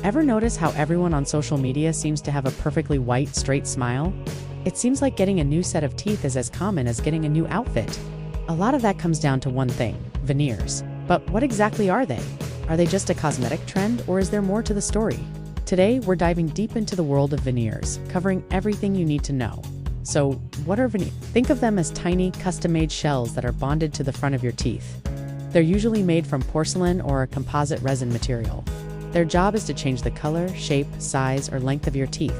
Ever notice how everyone on social media seems to have a perfectly white, straight smile? It seems like getting a new set of teeth is as common as getting a new outfit. A lot of that comes down to one thing: veneers. But what exactly are they? Are they just a cosmetic trend, or is there more to the story? Today, we're diving deep into the world of veneers, covering everything you need to know. So, what are veneers? Think of them as tiny, custom-made shells that are bonded to the front of your teeth. They're usually made from porcelain or a composite resin material. Their job is to change the color, shape, size, or length of your teeth.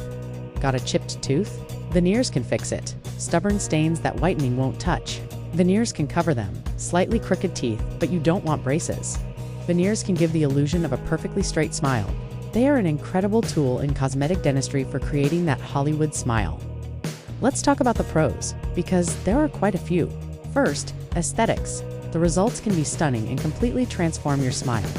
Got a chipped tooth? Veneers can fix it. Stubborn stains that whitening won't touch? Veneers can cover them. Slightly crooked teeth, but you don't want braces? Veneers can give the illusion of a perfectly straight smile. They are an incredible tool in cosmetic dentistry for creating that Hollywood smile. Let's talk about the pros, because there are quite a few. First, aesthetics. The results can be stunning and completely transform your smile.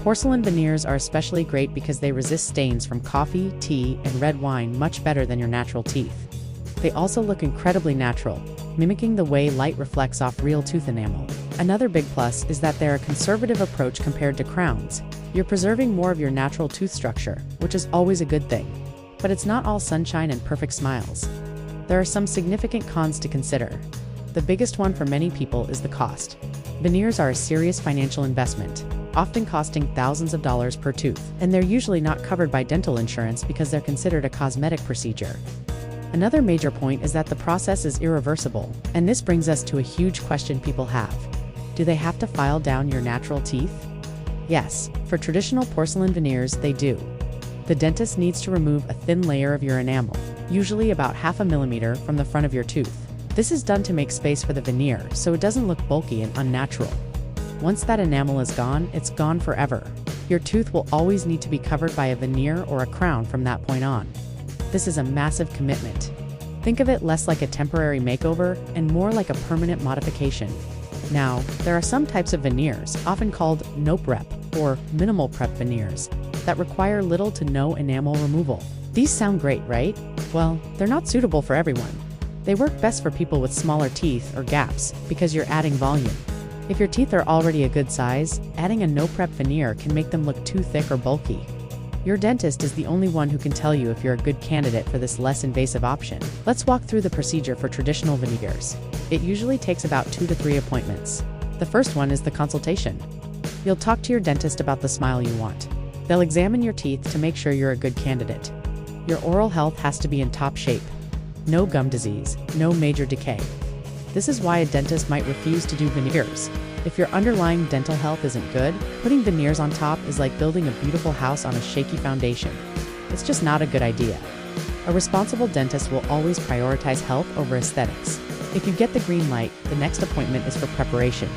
Porcelain veneers are especially great because they resist stains from coffee, tea, and red wine much better than your natural teeth. They also look incredibly natural, mimicking the way light reflects off real tooth enamel. Another big plus is that they're a conservative approach compared to crowns. You're preserving more of your natural tooth structure, which is always a good thing. But it's not all sunshine and perfect smiles. There are some significant cons to consider. The biggest one for many people is the cost. Veneers are a serious financial investment, often costing thousands of dollars per tooth, and they're usually not covered by dental insurance because they're considered a cosmetic procedure. Another major point is that the process is irreversible, and this brings us to a huge question people have. Do they have to file down your natural teeth? Yes, for traditional porcelain veneers, they do. The dentist needs to remove a thin layer of your enamel, usually about 0.5 millimeter from the front of your tooth. This is done to make space for the veneer so it doesn't look bulky and unnatural. Once that enamel is gone, it's gone forever. Your tooth will always need to be covered by a veneer or a crown from that point on. This is a massive commitment. Think of it less like a temporary makeover and more like a permanent modification. Now, there are some types of veneers, often called no prep or minimal prep veneers, that require little to no enamel removal. These sound great, right? Well, they're not suitable for everyone. They work best for people with smaller teeth or gaps because you're adding volume. If your teeth are already a good size, adding a no-prep veneer can make them look too thick or bulky. Your dentist is the only one who can tell you if you're a good candidate for this less invasive option. Let's walk through the procedure for traditional veneers. It usually takes about 2 to 3 appointments. The first one is the consultation. You'll talk to your dentist about the smile you want. They'll examine your teeth to make sure you're a good candidate. Your oral health has to be in top shape. No gum disease, no major decay. This is why a dentist might refuse to do veneers. If your underlying dental health isn't good, putting veneers on top is like building a beautiful house on a shaky foundation. It's just not a good idea. A responsible dentist will always prioritize health over aesthetics. If you get the green light, the next appointment is for preparation.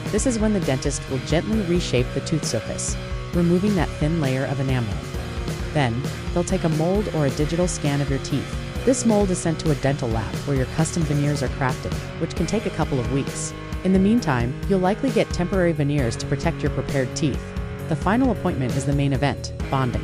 This is when the dentist will gently reshape the tooth surface, removing that thin layer of enamel. Then, they'll take a mold or a digital scan of your teeth. This mold is sent to a dental lab where your custom veneers are crafted, which can take a couple of weeks. In the meantime, you'll likely get temporary veneers to protect your prepared teeth. The final appointment is the main event, bonding.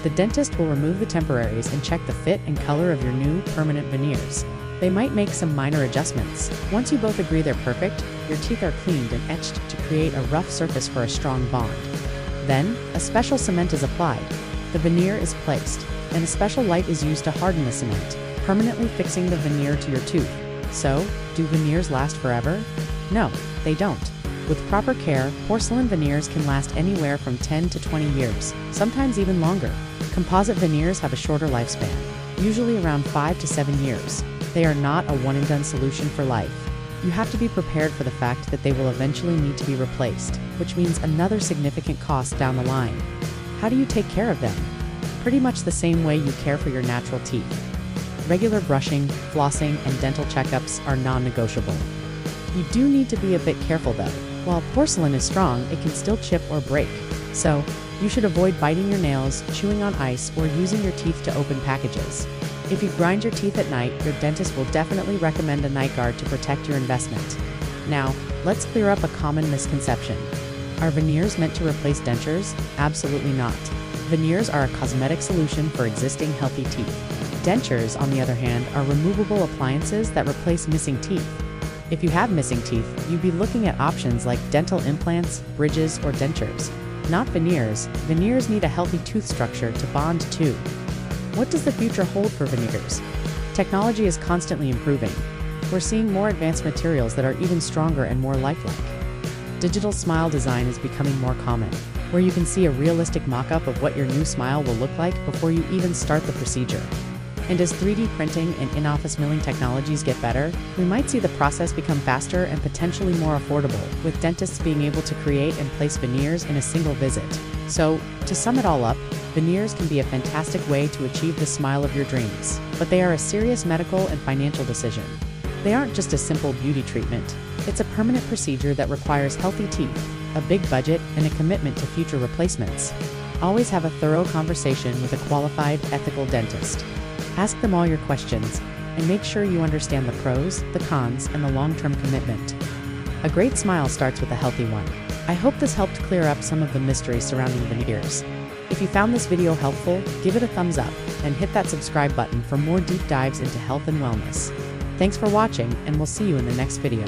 The dentist will remove the temporaries and check the fit and color of your new, permanent veneers. They might make some minor adjustments. Once you both agree they're perfect, your teeth are cleaned and etched to create a rough surface for a strong bond. Then, a special cement is applied. The veneer is placed, and a special light is used to harden the cement, permanently fixing the veneer to your tooth. So, do veneers last forever? No, they don't. With proper care, porcelain veneers can last anywhere from 10 to 20 years, sometimes even longer. Composite veneers have a shorter lifespan, usually around 5 to 7 years. They are not a one-and-done solution for life. You have to be prepared for the fact that they will eventually need to be replaced, which means another significant cost down the line. How do you take care of them? Pretty much the same way you care for your natural teeth. Regular brushing, flossing, and dental checkups are non-negotiable. You do need to be a bit careful though. While porcelain is strong, it can still chip or break. So, you should avoid biting your nails, chewing on ice, or using your teeth to open packages. If you grind your teeth at night, your dentist will definitely recommend a night guard to protect your investment. Now, let's clear up a common misconception. Are veneers meant to replace dentures? Absolutely not. Veneers are a cosmetic solution for existing healthy teeth. Dentures, on the other hand, are removable appliances that replace missing teeth. If you have missing teeth, you'd be looking at options like dental implants, bridges, or dentures. Not veneers. Veneers need a healthy tooth structure to bond to. What does the future hold for veneers? Technology is constantly improving. We're seeing more advanced materials that are even stronger and more lifelike. Digital smile design is becoming more common, where you can see a realistic mock-up of what your new smile will look like before you even start the procedure. And as 3D printing and in-office milling technologies get better, we might see the process become faster and potentially more affordable, with dentists being able to create and place veneers in a single visit. So, to sum it all up, veneers can be a fantastic way to achieve the smile of your dreams, but they are a serious medical and financial decision. They aren't just a simple beauty treatment. It's a permanent procedure that requires healthy teeth, a big budget, and a commitment to future replacements. Always have a thorough conversation with a qualified, ethical dentist. Ask them all your questions, and make sure you understand the pros, the cons, and the long-term commitment. A great smile starts with a healthy one. I hope this helped clear up some of the mystery surrounding veneers. If you found this video helpful, give it a thumbs up, and hit that subscribe button for more deep dives into health and wellness. Thanks for watching, and we'll see you in the next video.